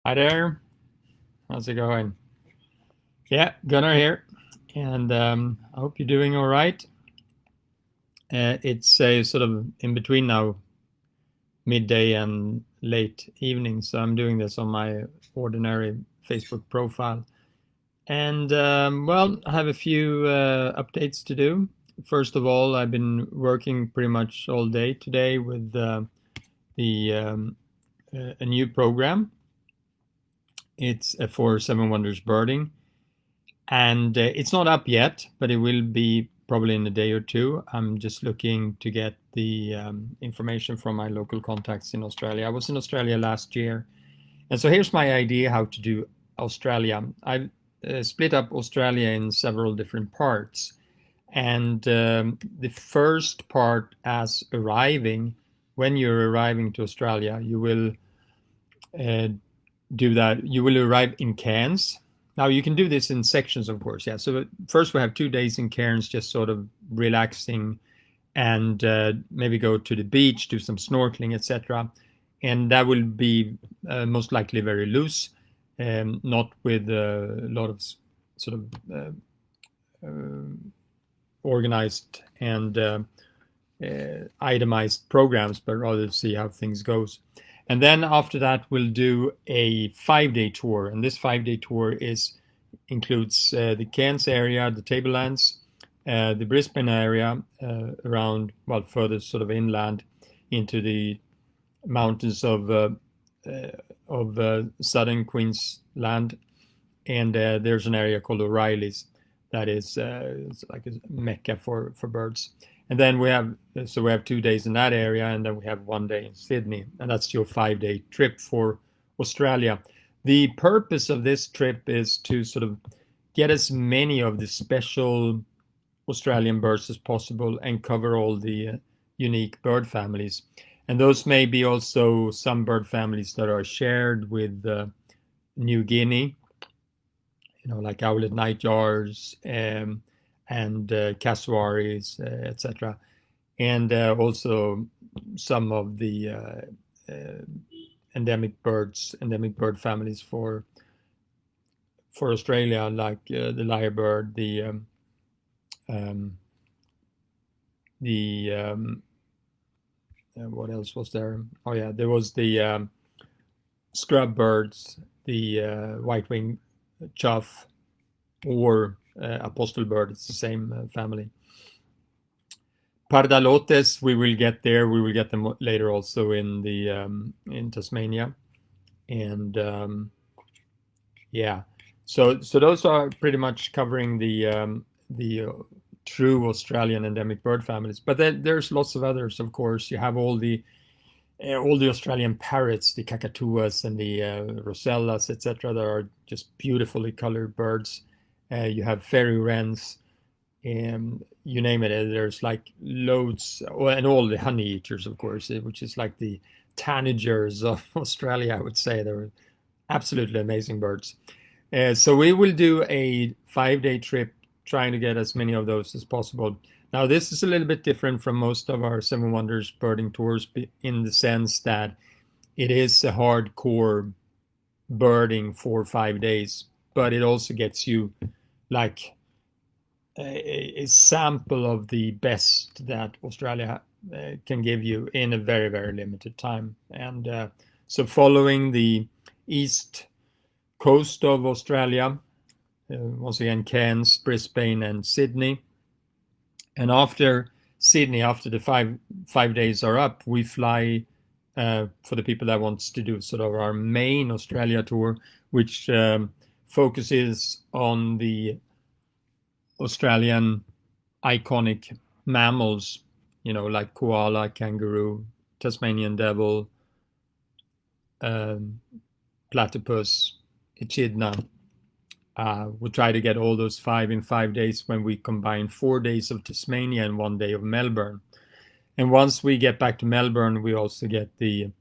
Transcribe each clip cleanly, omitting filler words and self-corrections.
Hi there. How's it going? Yeah, Gunnar here, and I hope you're doing all right. It's a sort of in between now, midday and late evening, so I'm doing this on my ordinary Facebook profile. And well, I have a few updates to do. First of all, I've been working pretty much all day today with the a new program. It's for Seven Wonders Birding, and it's not up yet, but it will be probably in a day or two. I'm just looking to get the information from my local contacts in Australia. I was in Australia last year, and so here's my idea how to do Australia. I've split up Australia in several different parts, and the first part as arriving, when you're arriving to Australia, you will uh, do that. You will arrive in Cairns. Now you can do this in sections, of course. Yeah. So first we have 2 days in Cairns, just sort of relaxing, and maybe go to the beach, do some snorkeling, etc. And that will be most likely very loose, not with a lot of sort of organized and itemized programs, but rather see how things goes. And then after that, we'll do a 5 day tour. And this 5 day tour includes the Cairns area, the Tablelands, the Brisbane area, around, well, further sort of inland into the mountains of southern Queensland. And there's an area called O'Reilly's that is it's like a mecca for birds. And then we have 2 days in that area, and then we have 1 day in Sydney, and that's your 5 day trip for Australia. The purpose of this trip is to sort of get as many of the special Australian birds as possible and cover all the unique bird families. And those may be also some bird families that are shared with New Guinea, like owlet nightjars, and cassowaries, etc. And also some of the endemic bird families for Australia, like the lyrebird, um, the what else was there? Oh yeah, there was the scrub birds, the white-winged chough, or apostle bird. It's the same family. Pardalotes, we will get there. We will get them later also in Tasmania, and yeah. So those are pretty much covering the true Australian endemic bird families. But then there's lots of others, of course. You have all the Australian parrots, the kakatuas and the rosellas, etc., that are just beautifully colored birds. You have fairy wrens, you name it. There's like loads, and all the honey eaters, of course, which is like the tanagers of Australia, I would say. They're absolutely amazing birds. So we will do a 5 day trip trying to get as many of those as possible. Now, this is a little bit different from most of our Seven Wonders birding tours in the sense that it is a hardcore birding for 5 days, but it also gets you like a sample of the best that Australia can give you in a very, very limited time. And so following the east coast of Australia, once again, Cairns, Brisbane, and Sydney. And after Sydney, after the five days are up, we fly for the people that wants to do sort of our main Australia tour, which focuses on the Australian iconic mammals, like koala, kangaroo, Tasmanian devil, platypus, echidna. We'll try to get all those five in 5 days when we combine 4 days of Tasmania and 1 day of Melbourne. And once we get back to Melbourne, we also get the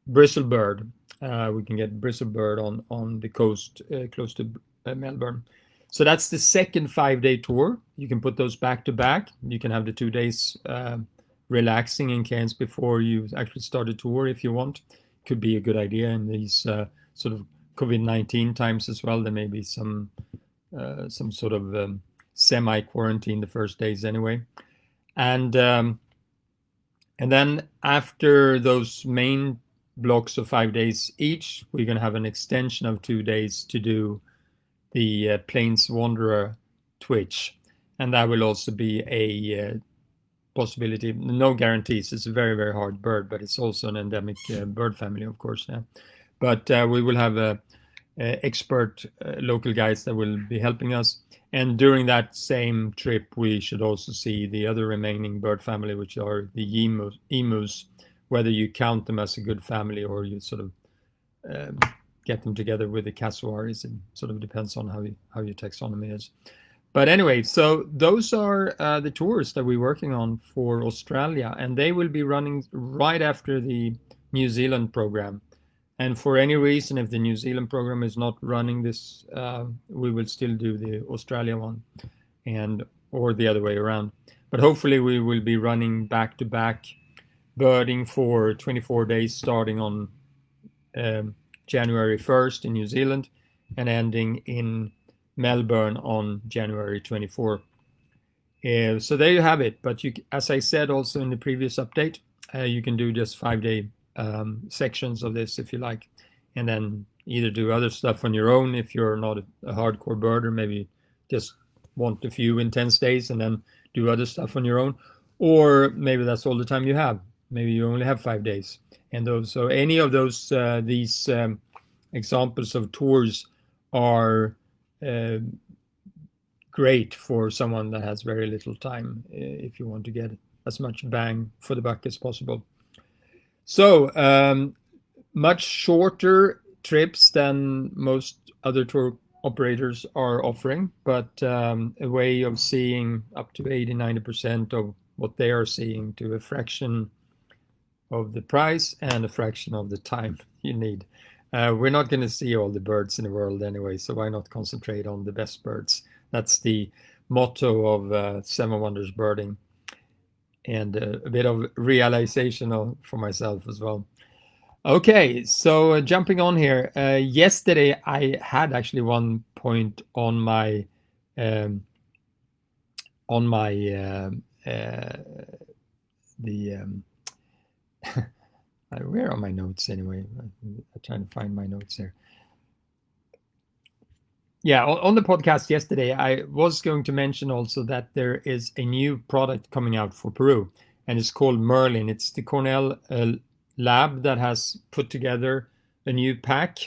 bristlebird. We can get bristlebird on the coast close to Melbourne. So that's the second 5 day tour. You can put those back to back. You can have the 2 days relaxing in Cairns before you actually start a tour if you want. You could be a good idea in these sort of COVID-19 times as well. There may be some sort of semi-quarantine the first days anyway. And then after those main blocks of 5 days each, we're going to have an extension of 2 days to do the Plains Wanderer Twitch. And that will also be a possibility. No guarantees. It's a very, very hard bird, but it's also an endemic bird family, of course. Yeah. But we will have expert local guides that will be helping us. And during that same trip, we should also see the other remaining bird family, which are the emus, whether you count them as a good family or you sort of get them together with the cassowaries. It sort of depends on how your taxonomy is. But anyway, so those are the tours that we're working on for Australia, and they will be running right after the New Zealand program. And for any reason, if the New Zealand program is not running this, we will still do the Australia one, or the other way around. But hopefully we will be running back-to-back birding for 24 days, starting on January 1st in New Zealand and ending in Melbourne on January 24th. So there you have it. But as I said also in the previous update, you can do just 5-day sections of this if you like, and then either do other stuff on your own if you're not a hardcore birder, maybe just want a few intense days and then do other stuff on your own, or maybe that's all the time you have. Maybe you only have 5 days, and so any of those these examples of tours are great for someone that has very little time if you want to get as much bang for the buck as possible. So much shorter trips than most other tour operators are offering, but a way of seeing up to 80-90% of what they are seeing to a fraction of the price and a fraction of the time you need. We're not going to see all the birds in the world anyway, so why not concentrate on the best birds? That's the motto of Seven Wonders Birding, and a bit of realization for myself as well. Okay, so jumping on here. Yesterday I had actually one point on my where are my notes anyway? I'm trying to find my notes here. Yeah, on the podcast yesterday, I was going to mention also that there is a new product coming out for Peru, and it's called Merlin. It's the Cornell lab that has put together a new pack,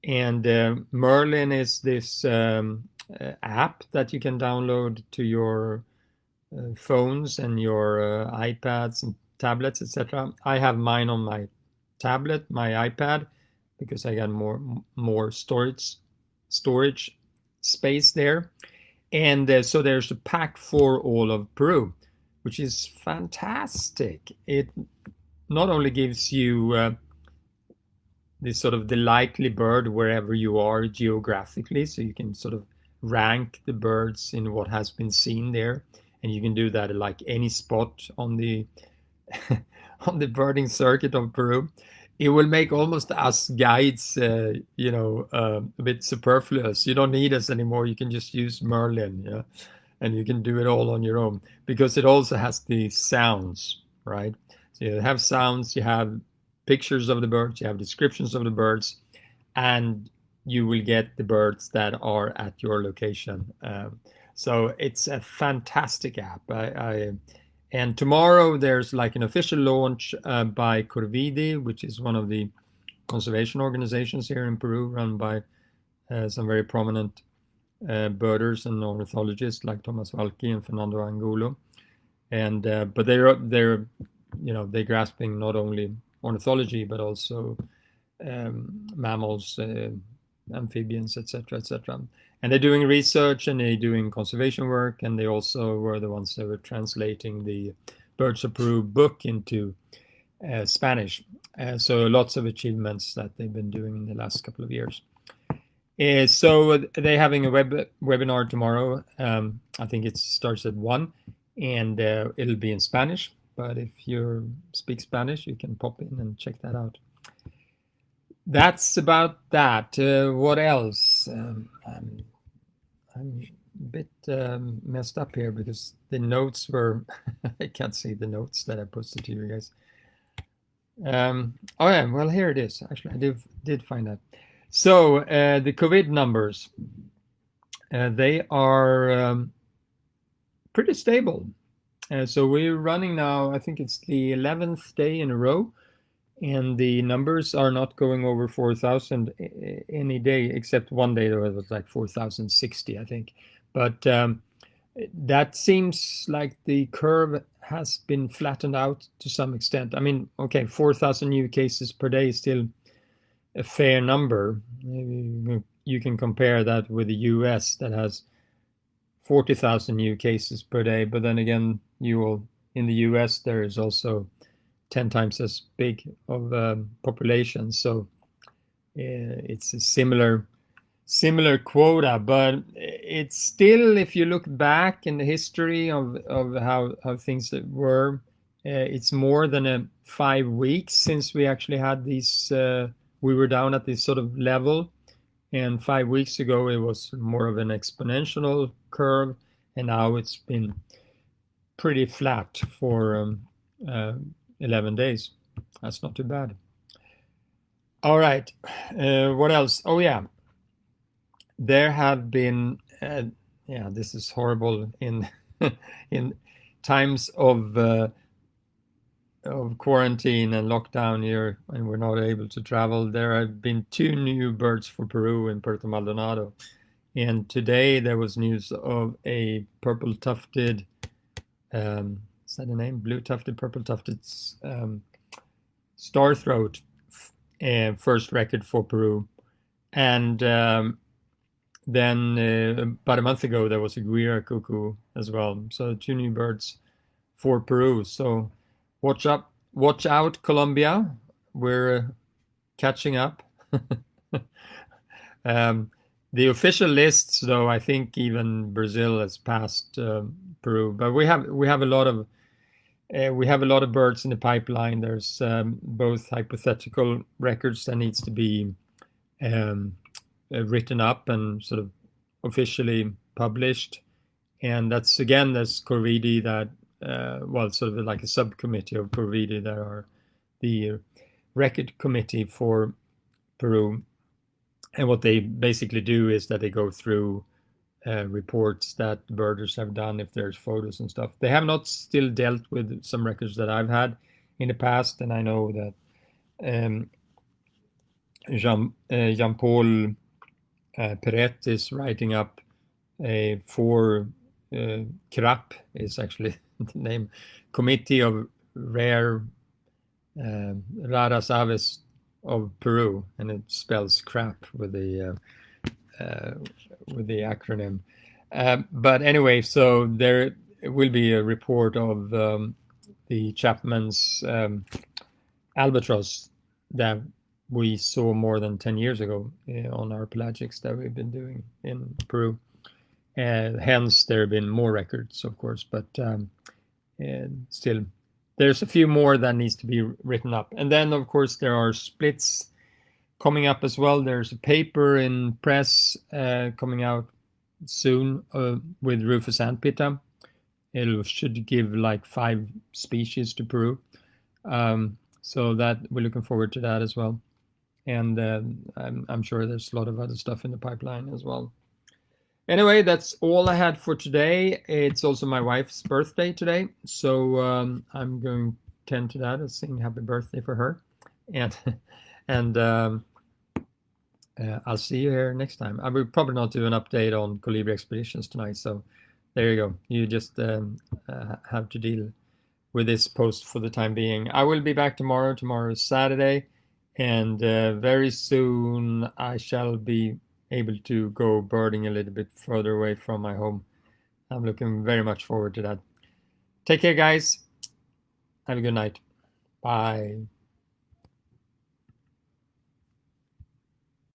and Merlin is this app that you can download to your phones and your iPads and tablets, etc. I have mine on my tablet, my iPad, because I got more storage space there. And so there's a pack for all of Peru, which is fantastic. It not only gives you this sort of the likely bird wherever you are geographically, so you can sort of rank the birds in what has been seen there, and you can do that at like any spot on the on the birding circuit of Peru. It will make almost us guides, a bit superfluous. You don't need us anymore. You can just use Merlin, yeah, and you can do it all on your own, because it also has the sounds, right? So you have sounds, you have pictures of the birds, you have descriptions of the birds, and you will get the birds that are at your location. So it's a fantastic app. And tomorrow there's like an official launch by Corvidi, which is one of the conservation organizations here in Peru, run by some very prominent birders and ornithologists like Thomas Walke and Fernando Angulo. And but they're grasping not only ornithology but also mammals, amphibians, etc., etc. And they're doing research and they're doing conservation work, and they also were the ones that were translating the Birds of Peru book into Spanish. So lots of achievements that they've been doing in the last couple of years. So they're having a webinar tomorrow. I think it starts at 1, and it'll be in Spanish. But if you speak Spanish, you can pop in and check that out. that's about that. What else? I'm a bit messed up here because the notes were I can't see the notes that I posted to you guys. Oh yeah, well here it is. Actually, I did find that. So the COVID numbers, they are pretty stable. So we're running now. I think it's the 11th day in a row, and the numbers are not going over 4,000 any day except one day where it was like 4,060, I think. But that seems like the curve has been flattened out to some extent. I mean, okay, 4,000 new cases per day is still a fair number. Maybe you can compare that with the US that has 40,000 new cases per day. But then again, in the US, there is also 10 times as big of a population. So it's a similar quota, but it's still, if you look back in the history of how things were, it's more than 5 weeks since we actually had these, we were down at this sort of level. And 5 weeks ago, it was more of an exponential curve. And now it's been pretty flat for 11 days. That's not too bad. All right. What else? Oh, yeah. There have been, yeah, this is horrible in in times of quarantine and lockdown here, and we're not able to travel. There have been 2 new birds for Peru in Puerto Maldonado, and today there was news of a purple-tufted, is that the name? Blue-tufted, purple-tufted starthroat, first record for Peru, and then about a month ago there was a guira cuckoo as well. So 2 new birds for Peru. So watch out, Colombia. We're catching up. The official lists, though, I think even Brazil has passed Peru. But we have a lot of birds in the pipeline. There's both hypothetical records that needs to be written up and sort of officially published, and that's again there's Corvidi that well, sort of like a subcommittee of Corvidi that are the record committee for Peru, and what they basically do is that they go through reports that birders have done, if there's photos and stuff. They have not still dealt with some records that I've had in the past, and I know that Jean-Paul Perret is writing up for CRAP is actually the name, Committee of Raras Aves of Peru, and it spells crap with the acronym. But anyway, so there will be a report of the Chapman's albatross that we saw more than 10 years ago on our pelagics that we've been doing in Peru. Hence, there have been more records, of course, but still, there's a few more that needs to be written up. And then, of course, there are splits coming up as well. There's a paper in press coming out soon with Rufus Sandpitta. It should give like 5 species to Peru. So that we're looking forward to that as well. And I'm sure there's a lot of other stuff in the pipeline as well. Anyway, that's all I had for today. It's also my wife's birthday today, so I'm going to tend to that and sing happy birthday for her. And I'll see you here next time. I will probably not do an update on Colibri Expeditions tonight, so there you go. You just have to deal with this post for the time being. I will be back tomorrow. Tomorrow is Saturday, and very soon I shall be able to go birding a little bit further away from my home. I'm looking very much forward to that. Take care, guys. Have a good night. Bye.